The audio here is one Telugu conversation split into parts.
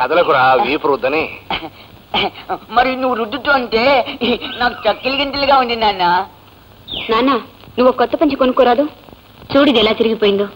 కదలకురా వీపు రుద్దని. మరి నువ్వు రుద్దుతూ అంటే నాకు చక్కిలి గింతలుగా ఉంది నాన్న. నాన్న నువ్వు కొత్త పంచి కొనుక్కోరాదు, చూడిది ఎలా తిరిగిపోయిందో.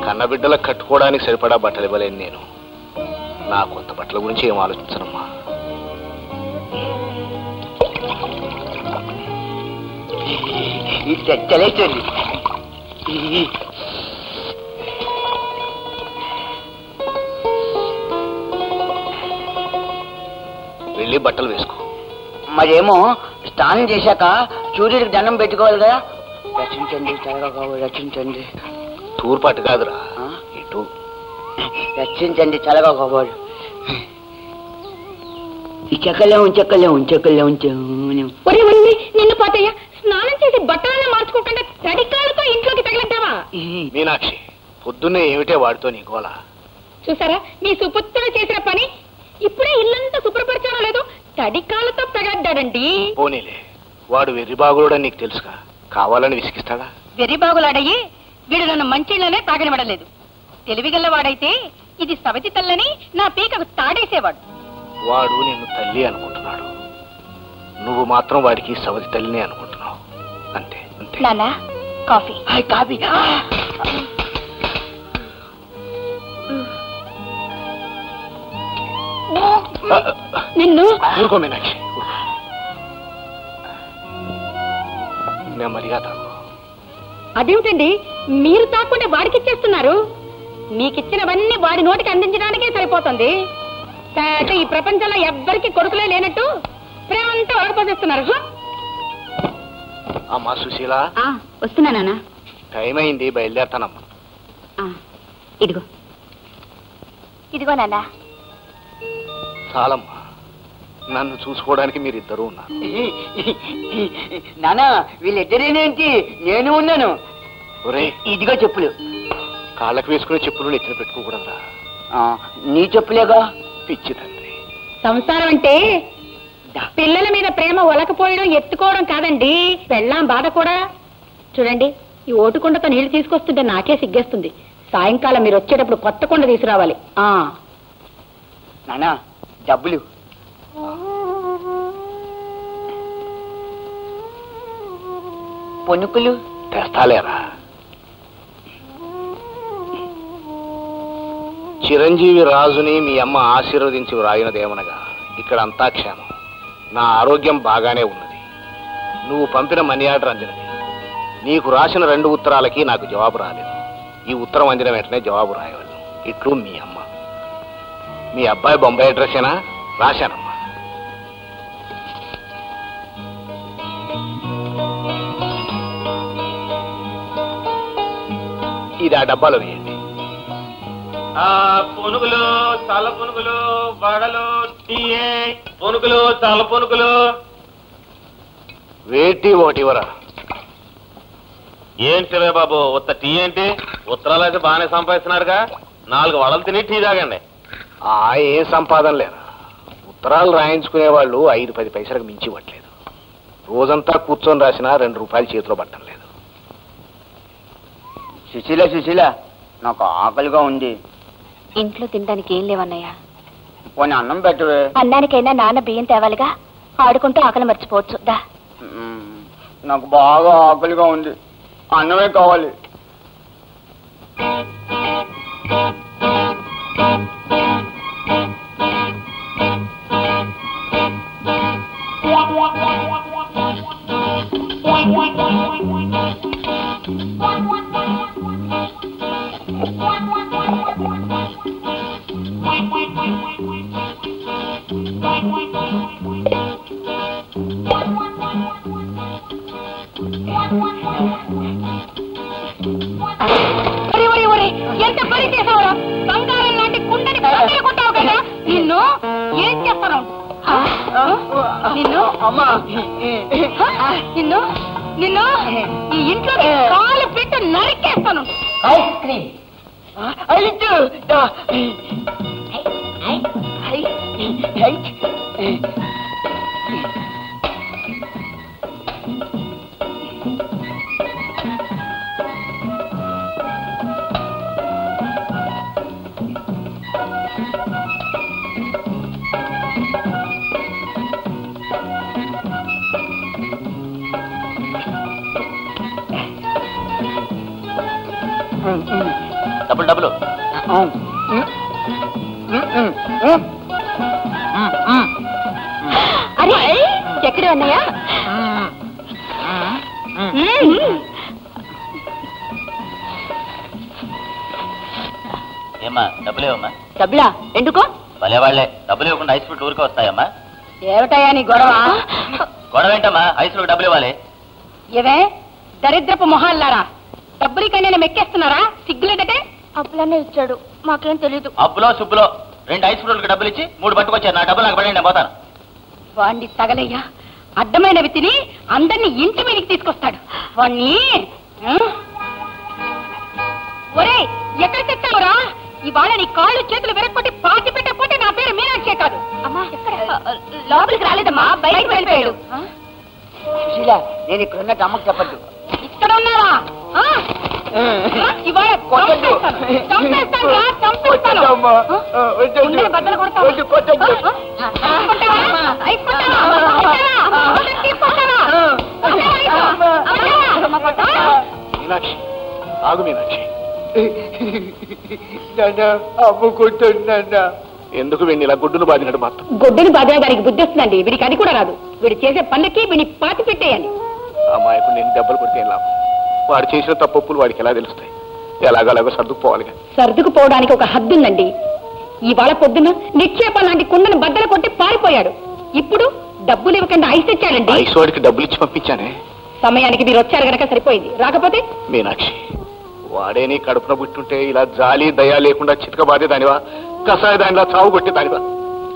కన్నబిడ్డలకు కట్టుకోవడానికి సరిపడా బట్టలు ఇవ్వలేను నేను. నా కొత్త బట్టల గురించి ఏం ఆలోచించనమ్మా. చలేస్తుంది. వెళ్ళి బట్టలు వేసుకో. మరేమో స్నానం చేశాక సూర్యుడికి దండం పెట్టుకోవాలి కదా. రచించండి చల్లగా, రచించండి. తూర్పాటు కాదురా, ఇటు. రచించండి చల్లగా కాబోడు. ఈ చెక్కలేము నిన్ను పోతయ్య, స్నానం చేసి బట్టలనే మార్చుకోకుండా తడికాలతో ఇంట్లోకి తగలంటావా? మీనాక్షి, పొద్దున్నే ఏమిటే వాడితో నీ గోల? చూసారా మీ సుపుత్రుడు చేసిన పని. ఇప్పుడే ఇల్లంతా శుభ్రపరచడం లేదు, తడికాలతో తగలడ్డాడండి. పోనీలే, వాడు వెర్రిబాగుడని నీకు తెలుసుగా, కావాలని విసిగిస్తాడా? వెర్రిబాగులాడయ్యి వీడు నన్ను మంచిళ్ళనే తాగనివ్వడలేదు. తెలివిగల్లవాడైతే ఇది సవతి తల్లని నా పీకకు తాడేసేవాడు. వాడు నిన్ను తల్లి అనుకుంటున్నాడు, నువ్వు మాత్రం వాడికి సవతి తల్లిని అనుకుంటున్నావు. అంతే అంతే. నాన్న కాఫీ. కాఫీ. నిన్ను ఊరుకో మీనాక్షి, నెమ్మదిగా తాగు. అదేమిటండి మీరు తాకుండా వాడికిచ్చేస్తున్నారు? మీకిచ్చినవన్నీ వాడి నోటికి అందించడానికే సరిపోతుంది. ఈ ప్రపంచంలో ఎవ్వరికి కొడుకులే లేనట్టు ప్రేమంతా వడపోసేస్తున్నారు. అమ్మా సుశీల, వస్తున్నానా? టైం అయింది, బయలుదేరుతానమ్మా. ఇదిగో ఇదిగో నాన్న. చాలమ్మా, నన్ను చూసుకోవడానికి మీరిద్దరూ ఉన్నారు. నానా వీళ్ళిద్దరేనేంటి, నేను ఉన్నాను. ఒరే, ఇదిగో చెప్పులు. కాళ్ళకు వేసుకునే చెప్పులు ఎత్తున పెట్టుకోకూడదురా. నీ చెప్పులేగా. పిచ్చి తండ్రి. సంసారం అంటే పిల్లల మీద ప్రేమ ఒలకపోయడం ఎత్తుకోవడం కాదండి, పెళ్ళాం బాధ కూడా. చూడండి, ఈ ఓటుకుండతో నీళ్లు తీసుకొస్తుంటే నాకే సిగ్గేస్తుంది. సాయంకాలం మీరు వచ్చేటప్పుడు కొత్త కుండ తీసుకురావాలి. నానా డబ్బులు. పొన్నుకులు తెస్తాలేరా. చిరంజీవి రాజుని మీ అమ్మ ఆశీర్వదించి వ్రాయినదేమనగా ఇక్కడ అంతా క్షేమం. నా ఆరోగ్యం బాగానే ఉన్నది. నువ్వు పంపిన మనీ ఆర్డర్ అందినది. నీకు రాసిన 2 ఉత్తరాలకి నాకు జవాబు రాలేదు. ఈ ఉత్తరం అందిన వెంటనే జవాబు రాయవలను. ఇట్లు మీ అమ్మ. మీ అబ్బాయి బొంబాయి అడ్రస్సేనా? రాశానమ్మా. ఇది ఆ డబ్బాలో వేయండి. పునుగులు, చల్ల పునుగులు, వడలు, టీ, పునుగులు, చల్ల పునుగులు. వేటి ఒకటివరా. ఏంటి రే బాబు, ఉత్త టీ ఏంటి? ఉత్తరాలు అయితే బాగానే సంపాదిస్తున్నారుగా. 4 వడలు తిని టీ తాగండి. ఏం సంపాదన లేరా. ఉత్తరాలు రాయించుకునే వాళ్ళు 5-10 పైసలకు మించి ఇవ్వట్లేదు. రోజంతా కూర్చొని రాసినా 2 రూపాయలు చేతిలో పట్టడం లేదు. సుశీల, నాకు ఆకలిగా ఉంది. ఇంట్లో తినడానికి ఏం లేవన్నయ్య. పోనీ అన్నం పెట్టవే. అన్నానికైనా నాన్న బియ్యం తేవాలిగా. ఆడుకుంటూ ఆకలి మర్చిపోవచ్చు. దా. నాకు బాగా ఆకలిగా ఉంది, అన్నమే కావాలి. ఎంత పని చేసావు? బంగారం లాంటి కుండని కొట్టావు కదా. నిన్ను ఏం చేస్తాను? నిన్ను ఈ ఇంట్లో కాలు పెట్టి నరికేస్తాను. Ice cream. డబ్బులు డబ్బులు అరే ఎక్కడ ఉన్నాయా? ఏమ్మా డబ్బులేవమ్మా? డబ్బులా ఎందుకో? భలే వాళ్ళే డబ్బులు ఇవ్వకుండా ఐస్ ఫ్రూట్ ఊరికే వస్తాయమ్మా. ఏమిటయ్యా నీ గొడవ? గొడవ ఏంటమ్మా? ఐస్ ఫ్రూట్ డబ్బులు ఇవ్వాలి. ఏవే దరిద్రపు మొహాల్లారా, డబ్బులు కన్నా మెక్కేస్తున్నారా? సిగ్గులేదటే. అప్పులనే ఇచ్చాడు, మాకేం తెలీదు. అప్పులో సుబ్బులో 2 ఐస్ ఫ్రూట్లకు డబ్బులు ఇచ్చి 3 పట్టుకొచ్చారు. నా డబ్బులు నాకు పడండి, నేను పోతాను. వాణ్ణి తగలయ్యా, అడ్డమైనవి తిని అందరినీ ఇంటి మీదకి తీసుకొస్తాడు వాణ్ణి. ఒరే ఎక్కడ తెచ్చావురా? ఇవాళ నీ కాళ్ళు చేతులు వెరక్కొట్టి పాతి పెట్టకపోతే నా పేరు మీనాక్షే కాదు. అమ్మా లోపలికి రాలేదమ్మా, బయటకు వెళ్ళిపోయాడు. నేను ఇక్కడున్నట్టు అమ్మకు చెప్పద్దు. ఇక్కడ ఉన్నావా? ఇవాళ చంపేస్తాను. బద్దలు కొడతావా? మీనాక్షి ఆగు మీనాక్షి. ఎందుకు వీడిని ఇలా గుడ్డును బాధినట్టు మాత్రం? గొడ్డుని బాధ దానికి బుద్ధి వస్తుందండి. వీడికి అది కూడా రాదు. వీడు చేసే పనులకి వీడిని పాతి పెట్టేయాలి. అమ్మాయికు నేను దెబ్బలు కొడితే ఏం లాభం? వాడు చేసిన తప్పులు వాడికి ఎలా తెలుస్తాయి? ఎలాగలాగో సర్దుకుపోవాలిగా. సర్దుకుపోవడానికి ఒక హద్దు ఉందండి. ఇవాళ పొద్దున నిక్షేపం లాంటి కుండను బద్దలు కొట్టి పారిపోయాడు. ఇప్పుడు డబ్బులు ఇవ్వకుండా ఐస్ తెచ్చాడండి. ఐస్ వాడికి డబ్బులు ఇచ్చి పంపించానే. సమయానికి మీరు వచ్చారు గనక సరిపోయింది. రాకపోతే మీనాక్షి వాడే నీ కడుపున పుట్టుంటే ఇలా జాలి దయా లేకుండా చితక బాధే దానివా? కసాయ దానిలా చావు కొట్టే దానివా?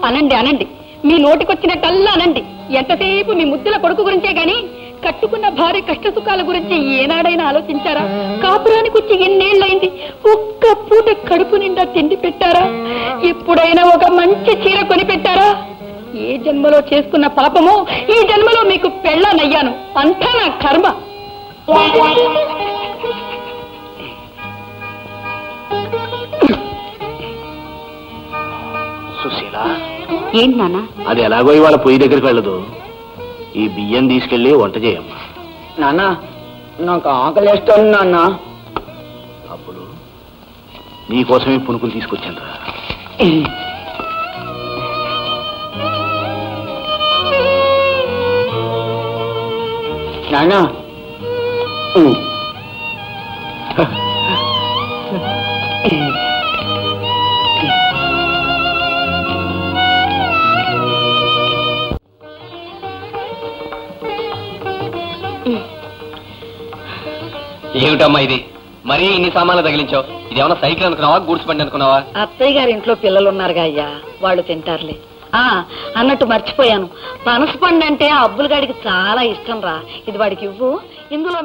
అనండి అనండి, మీ నోటికొచ్చినట్టల్లా అనండి. ఎంతసేపు మీ ముద్దుల కొడుకు గురించే గాని కట్టుకున్న భార్య కష్ట సుఖాల గురించి ఏనాడైనా ఆలోచించారా? కాపురానికి వచ్చి ఎన్నేళ్లైంది, ఒక్క పూట కడుపు నిండా తిండి పెట్టారా? ఎప్పుడైనా ఒక మంచి చీర కొని పెట్టారా? ఏ జన్మలో చేసుకున్న పాపమో ఈ జన్మలో మీకు పెళ్ళానయ్యాను. అంతా నా కర్మ. సుశీల, ఏంటి నాన్న? అది ఎలాగో ఇవాళ పొయ్యి దగ్గరికి వెళ్ళదు. ఈ బియ్యం తీసుకెళ్లి వంట చేయమ్మా. నాన్న నాకు ఆకలిస్తుంది నాన్న. అప్పుడు నీకోసమే పునుకులు తీసుకొచ్చాను రా. నాన్న ఏమిటమ్మా ఇది? మరీ ఇన్ని సామాన్లు తగిలించావు. ఇది ఏమన్నా సైకిల్ అనుకున్నావా, గూడ్స్ బండి అనుకున్నావా? అత్తయ్య గారి ఇంట్లో పిల్లలు ఉన్నారుగా అయ్యా, వాళ్ళు తింటారులే. అన్నట్టు మర్చిపోయాను, పనస పండు అంటే ఆ అబ్బుల గాడికి చాలా ఇష్టం రా. ఇది వాడికి ఇవ్వు. ఇందులో